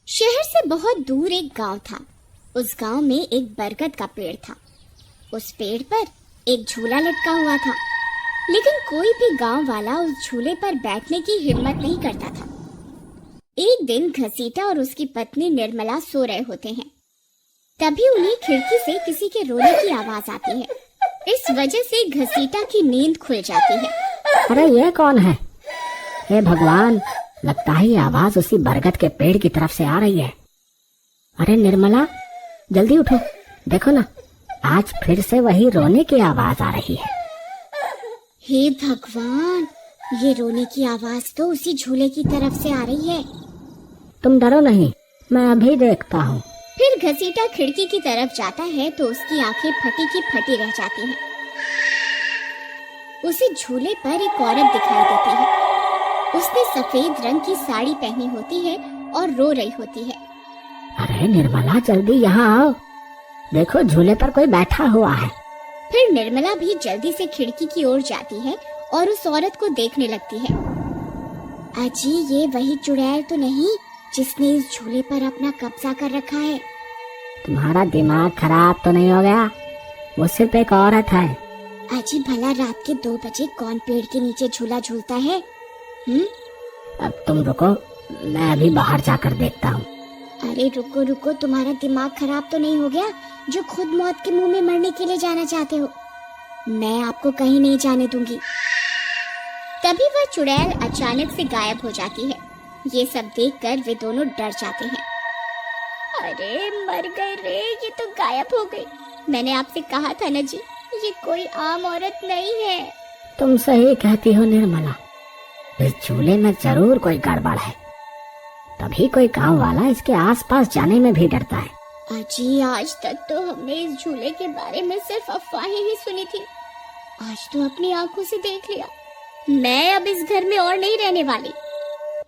शहर से बहुत दूर एक गांव था। उस गांव में एक बरगद का पेड़ था। उस पेड़ पर एक झूला लटका हुआ था, लेकिन कोई भी गांव वाला उस झूले पर बैठने की हिम्मत नहीं करता था। एक दिन घसीटा और उसकी पत्नी निर्मला सो रहे होते हैं। तभी उन्हें खिड़की से किसी के रोने की आवाज आती है। इस वजह से घसीटा की नींद खुल जाती है। अरे ये कौन है? हे भगवान, लगता है ये आवाज उसी बरगद के पेड़ की तरफ से आ रही है। अरे निर्मला, जल्दी उठो, देखो ना, आज फिर से वही रोने की आवाज आ रही है। हे भगवान, ये रोने की आवाज तो उसी झूले की तरफ से आ रही है। तुम डरो नहीं, मैं अभी देखता हूँ। फिर घसीटा खिड़की की तरफ जाता है तो उसकी आंखें फटी की फटी रह जाती हैं। उसे झूले पर एक औरत दिखाई देती है। उसने सफेद रंग की साड़ी पहनी होती है और रो रही होती है। अरे निर्मला, जल्दी यहाँ आओ, देखो झूले पर कोई बैठा हुआ है। फिर निर्मला भी जल्दी से खिड़की की ओर जाती है और उस औरत को देखने लगती है। अजी, ये वही चुड़ैल तो नहीं जिसने इस झूले पर अपना कब्जा कर रखा है? तुम्हारा दिमाग खराब तो नहीं हो गया? वो सिर्फ एक औरत है। अजी, भला रात के 2 बजे कौन पेड़ के नीचे झूला झूलता है? अब तुम रुको, मैं अभी बाहर जाकर देखता हूँ। अरे रुको रुको, तुम्हारा दिमाग खराब तो नहीं हो गया जो खुद मौत के मुंह में मरने के लिए जाना चाहते हो? मैं आपको कहीं नहीं जाने दूंगी। तभी वह चुड़ैल अचानक से गायब हो जाती है। ये सब देखकर वे दोनों डर जाते हैं। अरे मर गए रे, ये तो गायब हो गई। मैंने आपसे कहा था ना जी, ये कोई आम औरत नहीं है। तुम सही कहती हो निर्मला, इस झूले में जरूर कोई गड़बड़ है, तभी कोई गांव वाला इसके आसपास जाने में भी डरता है। अजी, आज तक तो हमने इस झूले के बारे में सिर्फ अफवाहें ही सुनी थी। आज तो अपनी आंखों से देख लिया। मैं अब इस घर में और नहीं रहने वाली।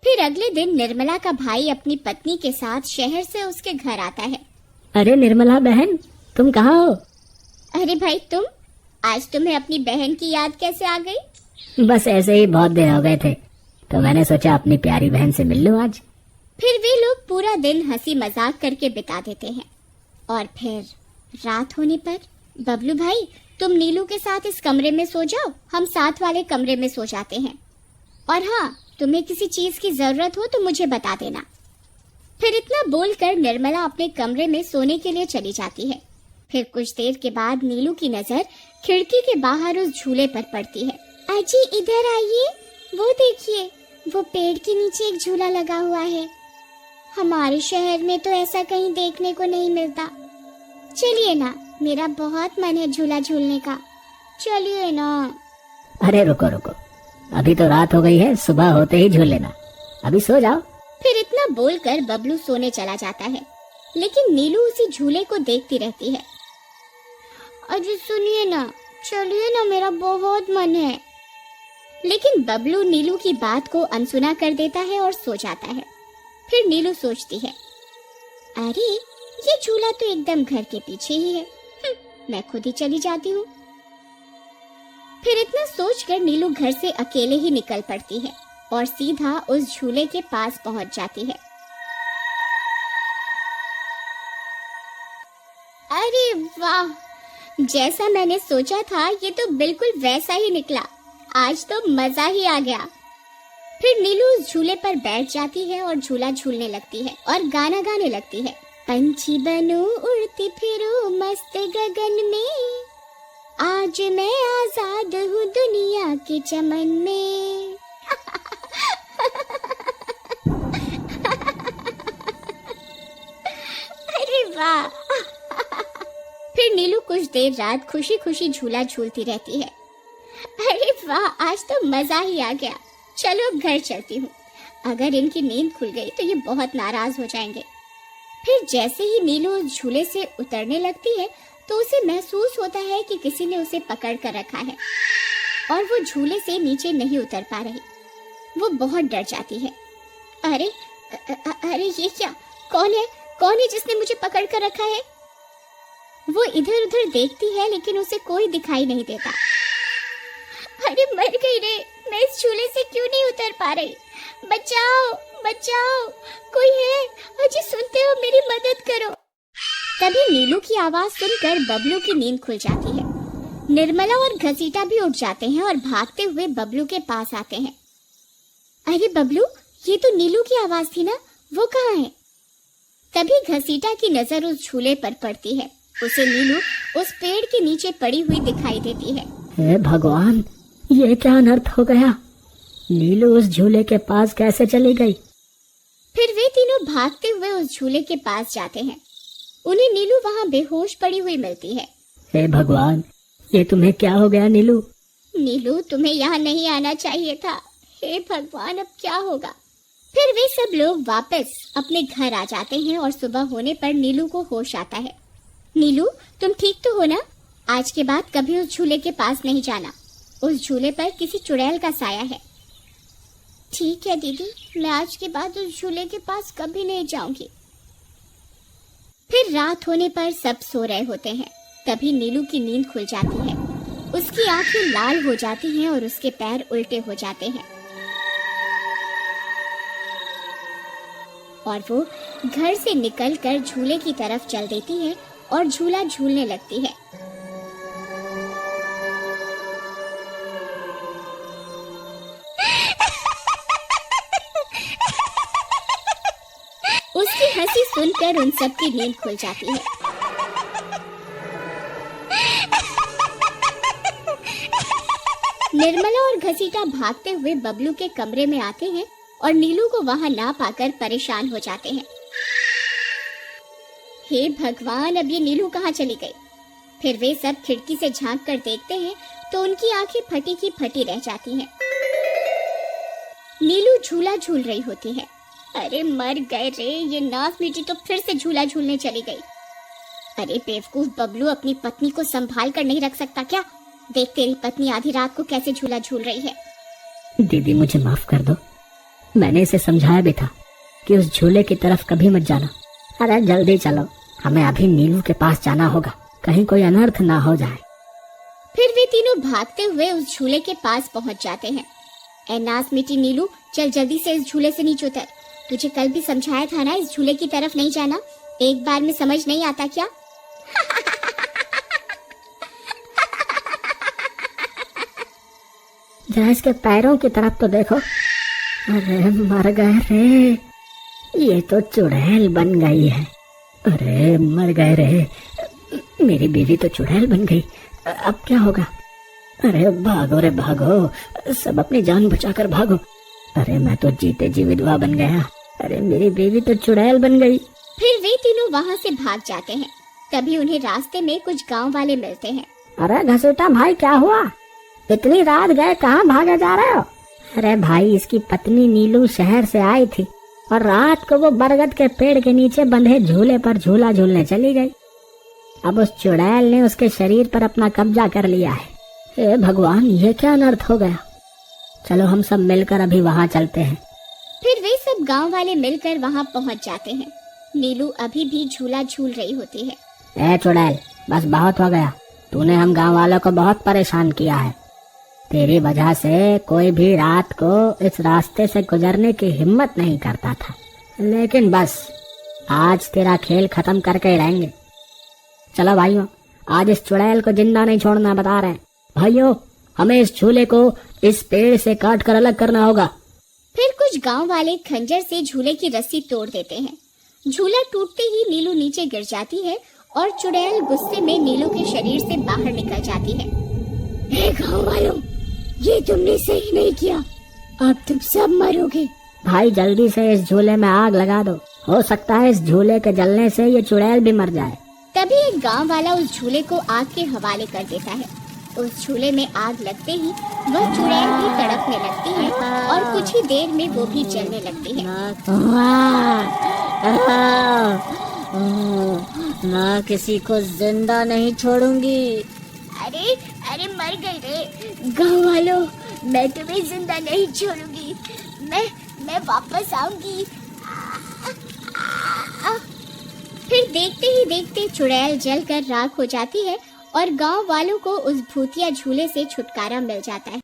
फिर अगले दिन निर्मला का भाई अपनी पत्नी के साथ शहर से उसके घर आता है। अरे निर्मला बहन, तुम कहाँ हो? अरे भाई, तुम आज तुम्हें अपनी बहन की याद कैसे आ गई? बस ऐसे ही, बहुत दिन हो गए थे तो मैंने सोचा अपनी प्यारी बहन से मिल लूं आज। फिर वे लोग पूरा दिन हंसी मजाक करके बिता देते हैं। और फिर रात होने पर, बबलू भाई, तुम नीलू के साथ इस कमरे में सो जाओ, हम साथ वाले कमरे में सो जाते हैं। और हाँ, तुम्हें किसी चीज की जरूरत हो तो मुझे बता देना। फिर इतना बोलकर निर्मला अपने कमरे में सोने के लिए चली जाती है। फिर कुछ देर के बाद नीलू की नजर खिड़की के बाहर उस झूले पर पड़ती है। अजी, इधर आइए, वो देखिए, वो पेड़ के नीचे एक झूला लगा हुआ है। हमारे शहर में तो ऐसा कहीं देखने को नहीं मिलता। चलिए ना, मेरा बहुत मन है झूला झूलने का, चलिए ना। अरे रुको रुको, अभी तो रात हो गई है, सुबह होते ही झूल लेना, अभी सो जाओ। फिर इतना बोलकर बबलू सोने चला जाता है, लेकिन नीलू उसी झूले को देखती रहती है। अजी सुनिए ना, चलिए ना, मेरा बहुत मन है। लेकिन बबलू नीलू की बात को अनसुना कर देता है और सो जाता है। फिर नीलू सोचती है, अरे ये झूला तो एकदम घर के पीछे ही है, मैं खुद ही चली जाती हूँ। फिर इतना सोचकर नीलू घर से अकेले ही निकल पड़ती है और सीधा उस झूले के पास पहुंच जाती है। अरे वाह, जैसा मैंने सोचा था ये तो बिल्कुल वैसा ही निकला। आज तो मजा ही आ गया। फिर नीलू उस झूले पर बैठ जाती है और झूला झूलने लगती है और गाना गाने लगती है। पंछी बनूं उड़ती फिरूं मस्त गगन में, आज मैं आजाद हूँ दुनिया के चमन में। अरे वाह। फिर नीलू कुछ देर रात खुशी खुशी झूला झूलती रहती है। अरे वाह, आज तो मजा ही आ गया। चलो अब घर चलती हूँ, अगर इनकी नींद खुल गई तो ये बहुत नाराज हो जाएंगे। फिर जैसे ही नीलू उस झूले से उतरने लगती है तो उसे महसूस होता है कि किसी ने उसे पकड़ कर रखा है और वो झूले से नीचे नहीं उतर पा रही। वो बहुत डर जाती है। अरे अरे ये क्या, कौन है जिसने मुझे पकड़ कर रखा है? वो इधर उधर देखती है लेकिन उसे कोई दिखाई नहीं देता। अरे मर गई रे, मैं इस झूले से क्यों नहीं उतर पा रही? बचाओ बचाओ, कोई है? अजी सुनते हो, मेरी मदद करो। तभी नीलू की आवाज सुनकर बबलू की नींद खुल जाती है। निर्मला और घसीटा भी उठ जाते हैं और भागते हुए बबलू के पास आते हैं। अरे बबलू, ये तो नीलू की आवाज थी ना, वो कहाँ है? तभी घसीटा की नजर उस झूले पर पड़ती है। उसे नीलू उस पेड़ के नीचे पड़ी हुई दिखाई देती है। हे भगवान, ये क्या अनर्थ हो गया? नीलू उस झूले के पास कैसे चली गई? फिर वे तीनों भागते हुए उस झूले के पास जाते हैं। उन्हें नीलू वहाँ बेहोश पड़ी हुई मिलती है। हे भगवान, ये तुम्हें क्या हो गया नीलू? नीलू, तुम्हें यहाँ नहीं आना चाहिए था। हे भगवान, अब क्या होगा? फिर वे सब लोग वापस अपने घर आ जाते हैं और सुबह होने पर नीलू को होश आता है। नीलू, तुम ठीक तो हो ना? आज के बाद कभी उस झूले के पास नहीं जाना। उस झूले पर किसी चुड़ैल का साया है। ठीक है दीदी, मैं आज के बाद उस झूले के पास कभी नहीं जाऊंगी। फिर रात होने पर सब सो रहे होते हैं। तभी नीलू की नींद खुल जाती है। उसकी आंखें लाल हो जाती हैं और उसके पैर उल्टे हो जाते हैं और वो घर से निकलकर झूले की तरफ चल देती है और झूला झूलने लगती है। उसकी हंसी सुनकर उन सब की नींद खुल जाती है। निर्मला और घसीटा भागते हुए बबलू के कमरे में आते हैं और नीलू को वहां ना पाकर परेशान हो जाते हैं। हे भगवान, अब ये नीलू कहाँ चली गई? फिर वे सब खिड़की से झांक कर देखते हैं तो उनकी आंखें फटी की फटी रह जाती हैं। नीलू झूला झूल रही होती है। अरे मर गए रे, ये नास मीठी तो फिर से झूला झूलने चली गई। अरे बेवकूफ बबलू, अपनी पत्नी को संभाल कर नहीं रख सकता क्या? देख तेरी पत्नी आधी रात को कैसे झूला झूल रही है। दीदी, मुझे माफ कर दो। मैंने इसे समझाया भी था कि उस झूले की तरफ कभी मत जाना। अरे जल्दी चलो, हमें अभी नीलू के पास जाना होगा, कहीं कोई अनर्थ ना हो जाए। फिर वे तीनों भागते हुए उस झूले के पास पहुंच जाते हैं। ए नास मीठी नीलू, चल जल्दी से इस झूले से नीचे उतर। तुझे कल भी समझाया था ना, इस झूले की तरफ नहीं जाना। एक बार में समझ नहीं आता क्या? जरा इसके पैरों की तरफ तो देखो। अरे मर गए रे, ये तो चुड़ैल बन गई है। अरे मर गए रे, मेरी बीवी तो चुड़ैल बन गई। अब क्या होगा? अरे भागो रे भागो, सब अपनी जान बचाकर भागो। अरे मैं तो जीते जी विधवा बन गया। अरे मेरी बीवी तो चुड़ैल बन गई। फिर वे तीनों वहाँ से भाग जाते हैं। तभी उन्हें रास्ते में कुछ गांव वाले मिलते हैं। अरे घसीटा भाई, क्या हुआ? इतनी रात गए, कहाँ भागे जा रहे हो? अरे भाई, इसकी पत्नी नीलू शहर से आई थी और रात को वो बरगद के पेड़ के नीचे बंधे झूले पर झूला झूलने चली गई। अब उस चुड़ैल ने उसके शरीर पर अपना कब्जा कर लिया है। हे भगवान, ये क्या अनर्थ हो गया? चलो हम सब मिलकर अभी वहाँ चलते हैं। फिर वे सब गांव वाले मिलकर वहाँ पहुँच जाते हैं। नीलू अभी भी झूला झूल रही होती है। ए चुड़ैल, बस बहुत हो गया। तूने हम गांव वालों को बहुत परेशान किया है। तेरी वजह से कोई भी रात को इस रास्ते से गुजरने की हिम्मत नहीं करता था, लेकिन बस आज तेरा खेल खत्म करके ही रहेंगे। चलो भाइयों, आज इस चुड़ैल को जिंदा नहीं छोड़ना बता रहे हैं। भाइयों, हमें इस झूले को इस पेड़ से काट कर अलग करना होगा। फिर कुछ गांव वाले खंजर से झूले की रस्सी तोड़ देते हैं। झूला टूटते ही नीलू नीचे गिर जाती है और चुड़ैल गुस्से में नीलू के शरीर से बाहर निकल जाती है। हे गांव वालों, ये तुमने सही नहीं किया, अब तुम सब मरोगे। भाई जल्दी से इस झूले में आग लगा दो, हो सकता है इस झूले के जलने से ये चुड़ैल भी मर जाए। तभी एक गांव वाला उस झूले को आग के हवाले कर देता है। उस झूले में आग लगते ही वह चुड़ैल भी तड़पने लगती है और कुछ ही देर में वो भी जलने लगती है। मैं किसी को जिंदा नहीं छोड़ूंगी। अरे अरे मर गई रे। गाँव वालों, मैं तुम्हें जिंदा नहीं छोड़ूंगी। मैं वापस आऊंगी। फिर देखते ही देखते चुड़ैल जलकर राख हो जाती है और गांव वालों को उस भूतिया झूले से छुटकारा मिल जाता है।